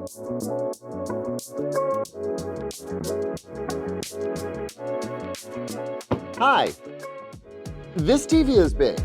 Hi, this TV is big.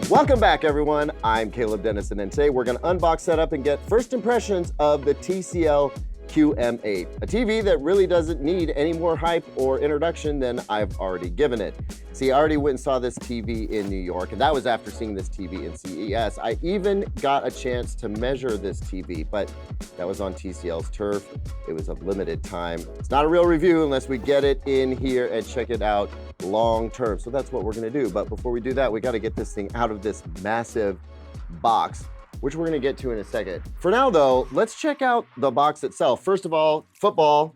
Welcome back, everyone. I'm Caleb Dennison, and today we're going to unbox, set up, and get first impressions of the TCL QM8, a TV that really doesn't need any more hype or introduction than I've already given it. See, I already went and saw this TV in New York, and that was after seeing this TV in CES. I even got a chance to measure this TV, but that was on TCL's turf. It was a limited time. It's not a real review unless we get it in here and check it out long term. So that's what we're gonna do. But before we do that, we gotta get this thing out of this massive box, which we're gonna get to in a second. For now though, let's check out the box itself. First of all, football.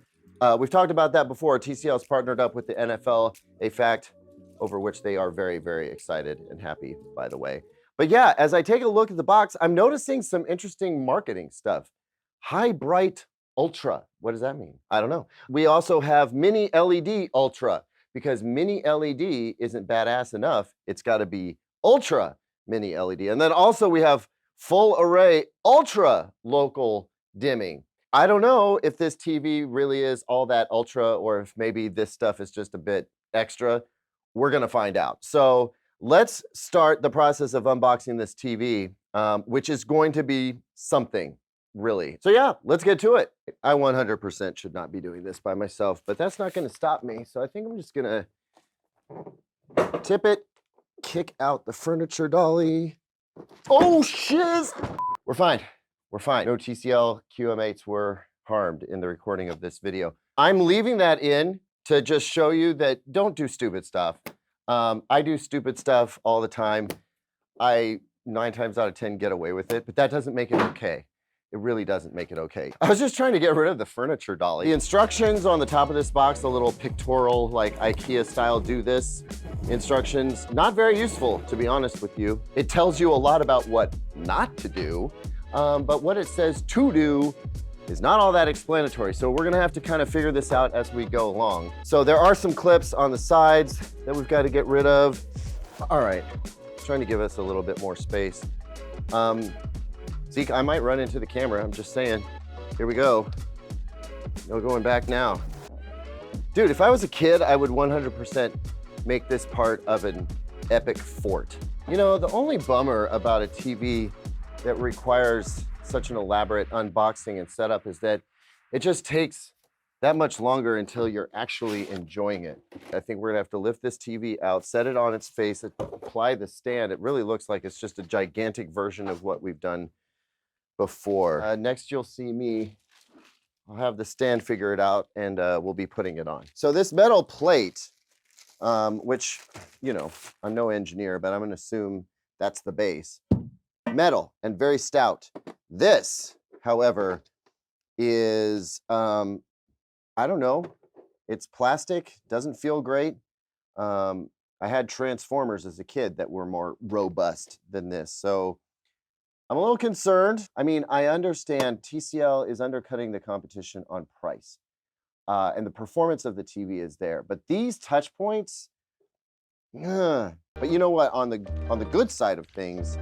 We've talked about that before. TCL's partnered up with the NFL, a fact over which they are very, very excited and happy, by the way. But yeah, as I take a look at the box, I'm noticing some interesting marketing stuff. High Bright Ultra, what does that mean? I don't know. We also have Mini LED Ultra, because Mini LED isn't badass enough. It's gotta be Ultra Mini LED. And then also we have Full Array Ultra Local Dimming. I don't know if this TV really is all that ultra or if maybe this stuff is just a bit extra. We're gonna find out. So let's start the process of unboxing this TV, which is going to be something, really. So yeah, let's get to it. I 100% should not be doing this by myself, but that's not gonna stop me. So I think I'm just gonna tip it, kick out the furniture dolly. Oh, shiz! We're fine. We're fine. No TCL QM8s were harmed in the recording of this video. I'm leaving that in to just show you that don't do stupid stuff. I do stupid stuff all the time. I 9 times out of 10 get away with it, but that doesn't make it okay. It really doesn't make it okay. I was just trying to get rid of the furniture dolly. The instructions on the top of this box, the little pictorial, like IKEA style do this instructions, not very useful, to be honest with you. It tells you a lot about what not to do, but what it says to do is not all that explanatory. So we're gonna have to kind of figure this out as we go along. So there are some clips on the sides that we've got to get rid of. All right, trying to give us a little bit more space. Zeke, I might run into the camera, I'm just saying. Here we go. No going back now. Dude, if I was a kid, I would 100% make this part of an epic fort. You know, the only bummer about a TV that requires such an elaborate unboxing and setup is that it just takes that much longer until you're actually enjoying it. I think we're gonna have to lift this TV out, set it on its face, apply the stand. It really looks like it's just a gigantic version of what we've done before. Next you'll see me, I'll have the stand figured out and we'll be putting it on. So this metal plate, which, you know, I'm no engineer, but I'm gonna assume that's the base. Metal and very stout. This, however, is, I don't know, it's plastic, doesn't feel great. I had Transformers as a kid that were more robust than this, so I'm a little concerned. I mean, I understand TCL is undercutting the competition on price, and the performance of the TV is there, but these touch points, but you know what, on the good side of things,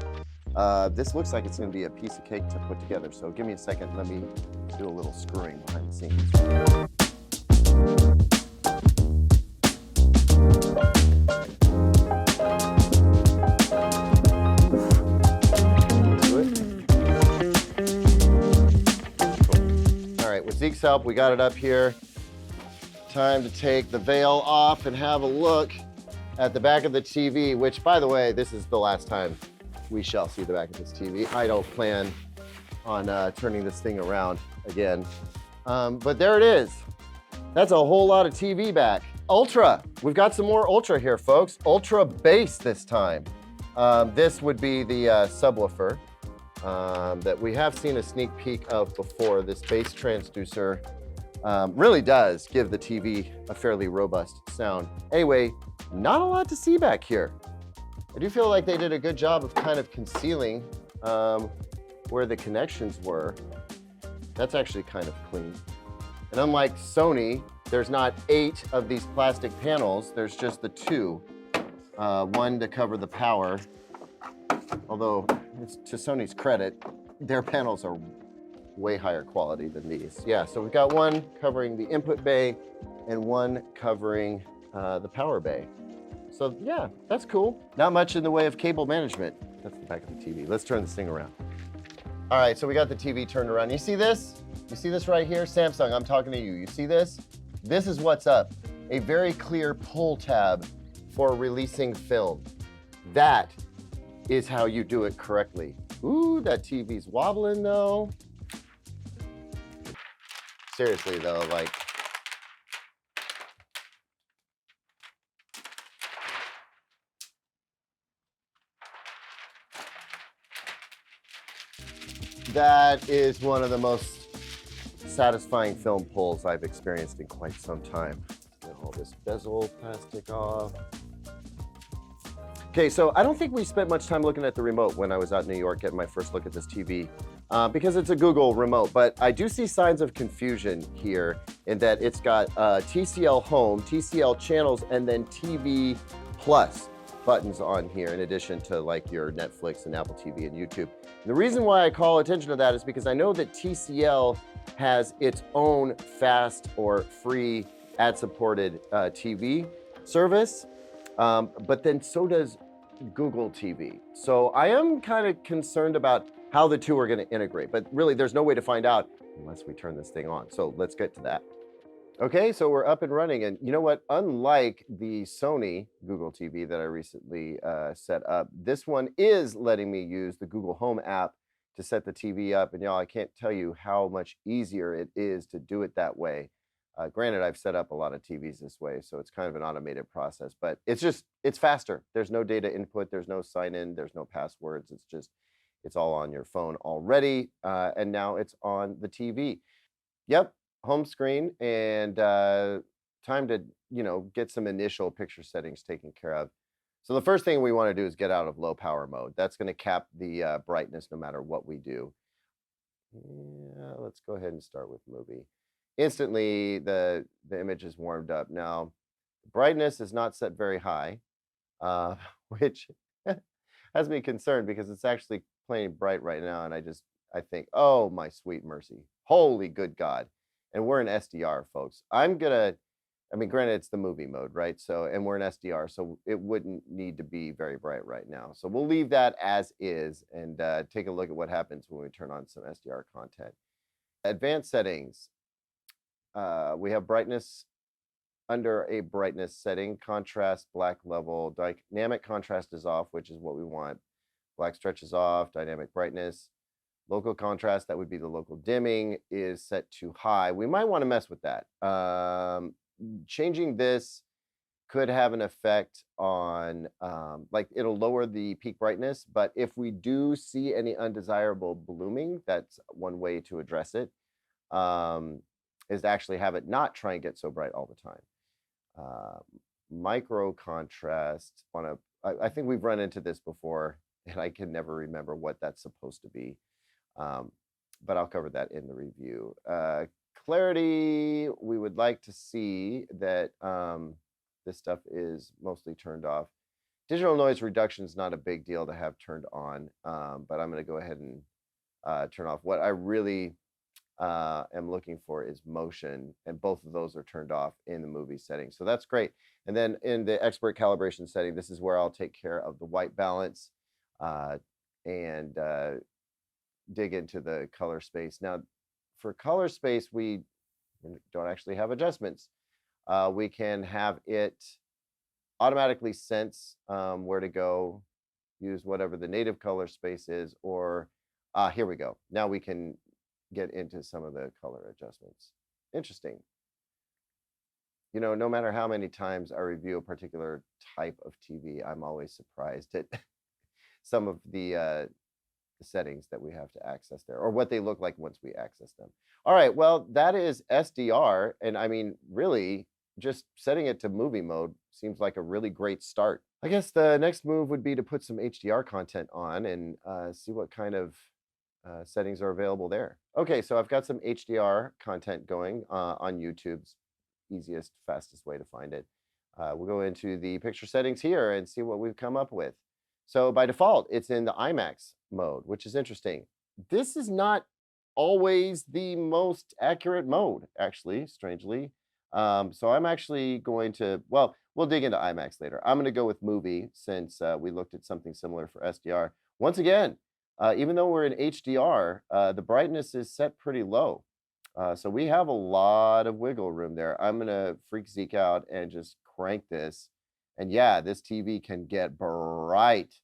this looks like it's gonna be a piece of cake to put together. So give me a second, let me do a little screwing behind the scenes. Cool. All right, with Zeke's help, we got it up here. Time to take the veil off and have a look at the back of the TV, which, by the way, this is the last time we shall see the back of this TV. I don't plan on turning this thing around again. But there it is. That's a whole lot of TV back. Ultra, we've got some more Ultra here, folks. Ultra bass this time. This would be the subwoofer that we have seen a sneak peek of before. This bass transducer really does give the TV a fairly robust sound. Anyway, not a lot to see back here. I do feel like they did a good job of kind of concealing where the connections were. That's actually kind of clean. And unlike Sony, there's not 8 of these plastic panels, there's just the 2. one to cover the power, although it's to Sony's credit, their panels are way higher quality than these. Yeah, so we've got one covering the input bay and one covering the power bay. So yeah, that's cool. Not much in the way of cable management. That's the back of the TV. Let's turn this thing around. All right, so we got the TV turned around. You see this? You see this right here? Samsung, I'm talking to you. You see this? This is what's up. A very clear pull tab for releasing film. That is how you do it correctly. Ooh, that TV's wobbling though. Seriously though, like, that is one of the most satisfying film pulls I've experienced in quite some time. Get all this bezel plastic off. Okay, so I don't think we spent much time looking at the remote when I was out in New York getting my first look at this TV because it's a Google remote, but I do see signs of confusion here in that it's got TCL Home, TCL Channels, and then TV Plus buttons on here in addition to like your Netflix and Apple TV and YouTube. And the reason why I call attention to that is because I know that TCL has its own fast or free ad-supported TV service, but then so does Google TV. So I am kind of concerned about how the two are going to integrate, but really there's no way to find out unless we turn this thing on. So let's get to that. Okay, so we're up and running, and you know what? Unlike the Sony Google TV that I recently set up, this one is letting me use the Google Home app to set the TV up, and y'all, I can't tell you how much easier it is to do it that way. Granted, I've set up a lot of TVs this way, so it's kind of an automated process, but it's faster. There's no data input, there's no sign in, there's no passwords. It's all on your phone already, and now it's on the TV. Yep, home screen, and time to, get some initial picture settings taken care of. So the first thing we want to do is get out of low power mode. That's going to cap the brightness no matter what we do. Yeah, let's go ahead and start with movie. Instantly, the image is warmed up. Now, brightness is not set very high, which has me concerned because it's actually playing bright right now, and I think, oh my sweet mercy, holy good God. And we're in SDR, folks. Granted, it's the movie mode, right? So, and we're in SDR, so it wouldn't need to be very bright right now. So we'll leave that as is and take a look at what happens when we turn on some SDR content. Advanced settings. We have brightness under a brightness setting, contrast, black level, dynamic contrast is off, which is what we want. Black stretch is off, dynamic brightness. Local contrast, that would be the local dimming, is set to high. We might want to mess with that. Changing this could have an effect on, it'll lower the peak brightness, but if we do see any undesirable blooming, that's one way to address it, is to actually have it not try and get so bright all the time. Micro contrast, I think we've run into this before, and I can never remember what that's supposed to be. But I'll cover that in the review. Clarity, we would like to see that this stuff is mostly turned off. Digital noise reduction is not a big deal to have turned on, but I'm going to go ahead and turn off. What I really am looking for is motion, and both of those are turned off in the movie setting. So that's great. And then in the expert calibration setting, this is where I'll take care of the white balance and dig into the color space. Now, for color space, we don't actually have adjustments. We can have it automatically sense where to go, use whatever the native color space is, or here we go. Now we can get into some of the color adjustments. Interesting. No matter how many times I review a particular type of TV, I'm always surprised at some of the settings that we have to access there, or what they look like once we access them. All right, well, that is SDR, and really, just setting it to movie mode seems like a really great start. I guess the next move would be to put some HDR content on and see what kind of settings are available there. Okay, so I've got some HDR content going on YouTube's easiest, fastest way to find it. We'll go into the picture settings here and see what we've come up with. So by default, it's in the IMAX mode, which is interesting. This is not always the most accurate mode, actually, strangely. So I'm actually going to, well, we'll dig into IMAX later. I'm going to go with movie since we looked at something similar for SDR. Once again, even though we're in HDR, the brightness is set pretty low. So we have a lot of wiggle room there. I'm gonna freak Zeke out and just crank this. And yeah, this TV can get bright.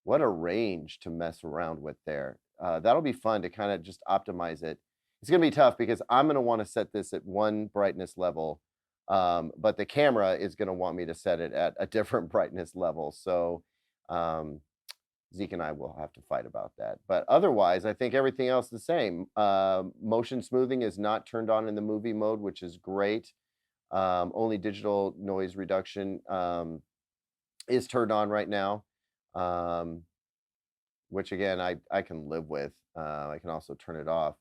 What a range to mess around with there. That'll be fun to kind of just optimize it. It's gonna be tough because I'm gonna want to set this at one brightness level, but the camera is gonna want me to set it at a different brightness level. So um, Zeke and I will have to fight about that. But otherwise, I think everything else the same. Motion smoothing is not turned on in the movie mode, which is great. Only digital noise reduction is turned on right now, um, which again, I can live with. I can also turn it off.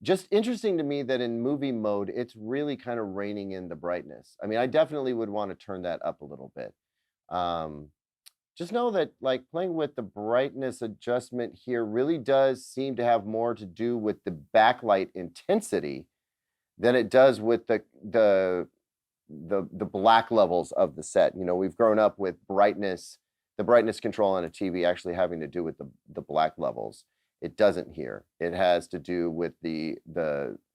Just interesting to me that in movie mode, it's really kind of reining in the brightness. I mean, I definitely would want to turn that up a little bit. Um, just know that like playing with the brightness adjustment here really does seem to have more to do with the backlight intensity than it does with the black levels of the set. You know, we've grown up with brightness, the brightness control on a TV actually having to do with the black levels. It doesn't here. It has to do with the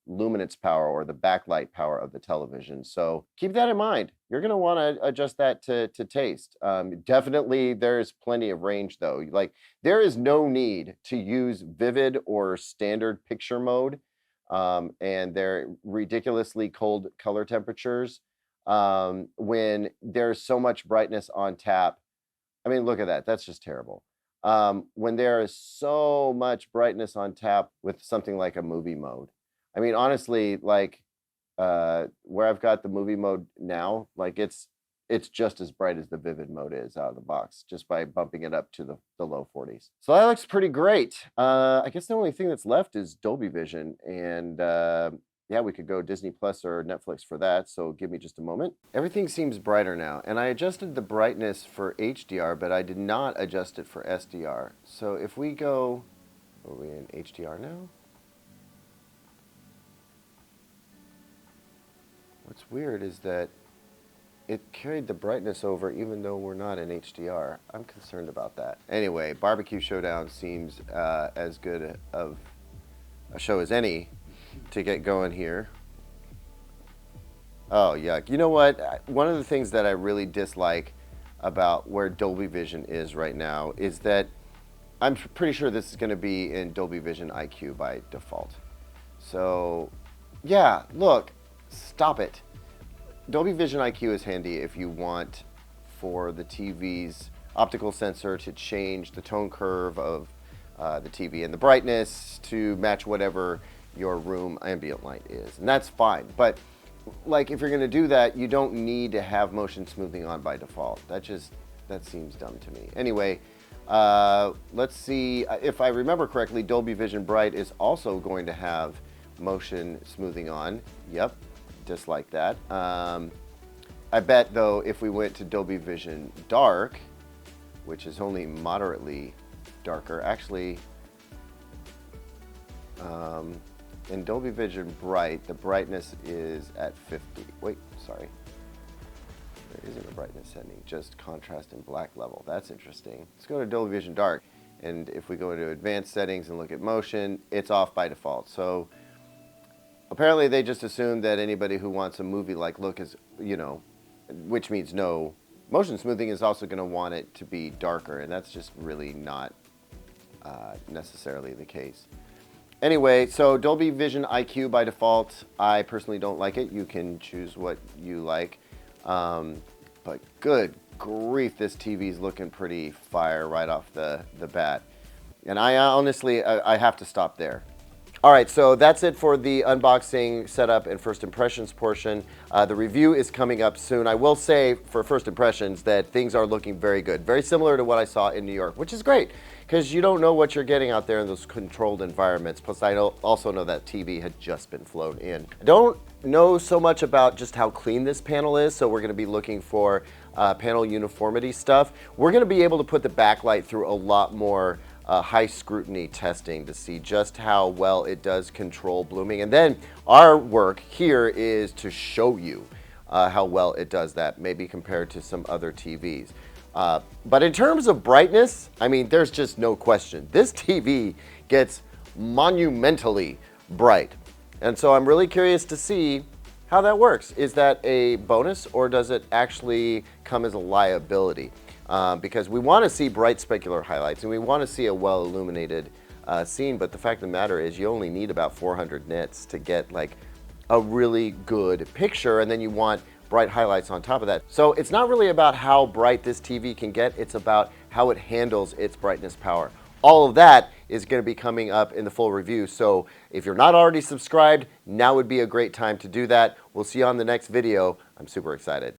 luminance power or the backlight power of the television. So keep that in mind. You're going to want to adjust that to taste. Definitely, there's plenty of range though. Like there is no need to use vivid or standard picture mode, and they're ridiculously cold color temperatures when there's so much brightness on tap. I mean, look at that. That's just terrible. When there is so much brightness on tap with something like a movie mode. I mean, honestly, like where I've got the movie mode now, like it's just as bright as the vivid mode is out of the box, just by bumping it up to the low 40s. So that looks pretty great. I guess the only thing that's left is Dolby Vision, and yeah, we could go Disney Plus or Netflix for that, so give me just a moment. Everything seems brighter now, and I adjusted the brightness for HDR, but I did not adjust it for SDR. So if we go, are we in HDR now? What's weird is that it carried the brightness over even though we're not in HDR. I'm concerned about that. Anyway, Barbecue Showdown seems as good of a show as any to get going here. Oh, yuck. You know what? One of the things that I really dislike about where Dolby Vision is right now is that I'm pretty sure this is going to be in Dolby Vision IQ by default. So, yeah, look, stop it. Dolby Vision IQ is handy if you want for the TV's optical sensor to change the tone curve of the TV and the brightness to match whatever your room ambient light is, and that's fine. But like if you're going to do that, you don't need to have motion smoothing on by default. That seems dumb to me. Anyway, let's see if I remember correctly. Dolby Vision Bright is also going to have motion smoothing on. Yep, just like that. I bet though if we went to Dolby Vision Dark, which is only moderately darker, actually in Dolby Vision Bright, the brightness is at 50. Wait, sorry. There isn't a brightness setting, just contrast and black level. That's interesting. Let's go to Dolby Vision Dark. And if we go into advanced settings and look at motion, it's off by default. So apparently they just assumed that anybody who wants a movie-like look is, you know, which means no motion smoothing is also going to want it to be darker. And that's just really not necessarily the case. Anyway, so Dolby Vision IQ by default, I personally don't like it. You can choose what you like. But good grief, this TV's looking pretty fire right off the bat. And I honestly, I have to stop there. All right, so that's it for the unboxing, setup, and first impressions portion. The review is coming up soon. I will say for first impressions that things are looking very good. Very similar to what I saw in New York, which is great because you don't know what you're getting out there in those controlled environments. Plus, I also know that TV had just been flown in. I don't know so much about just how clean this panel is, so we're going to be looking for panel uniformity stuff. We're going to be able to put the backlight through a lot more high scrutiny testing to see just how well it does control blooming. And then our work here is to show you how well it does that, maybe compared to some other TVs. But in terms of brightness, I mean, there's just no question. This TV gets monumentally bright. And so I'm really curious to see how that works. Is that a bonus, or does it actually come as a liability? Because we want to see bright specular highlights and we want to see a well illuminated scene, but the fact of the matter is you only need about 400 nits to get like a really good picture, and then you want bright highlights on top of that. So it's not really about how bright this TV can get, it's about how it handles its brightness power. All of that is going to be coming up in the full review, so if you're not already subscribed, now would be a great time to do that. We'll see you on the next video. I'm super excited.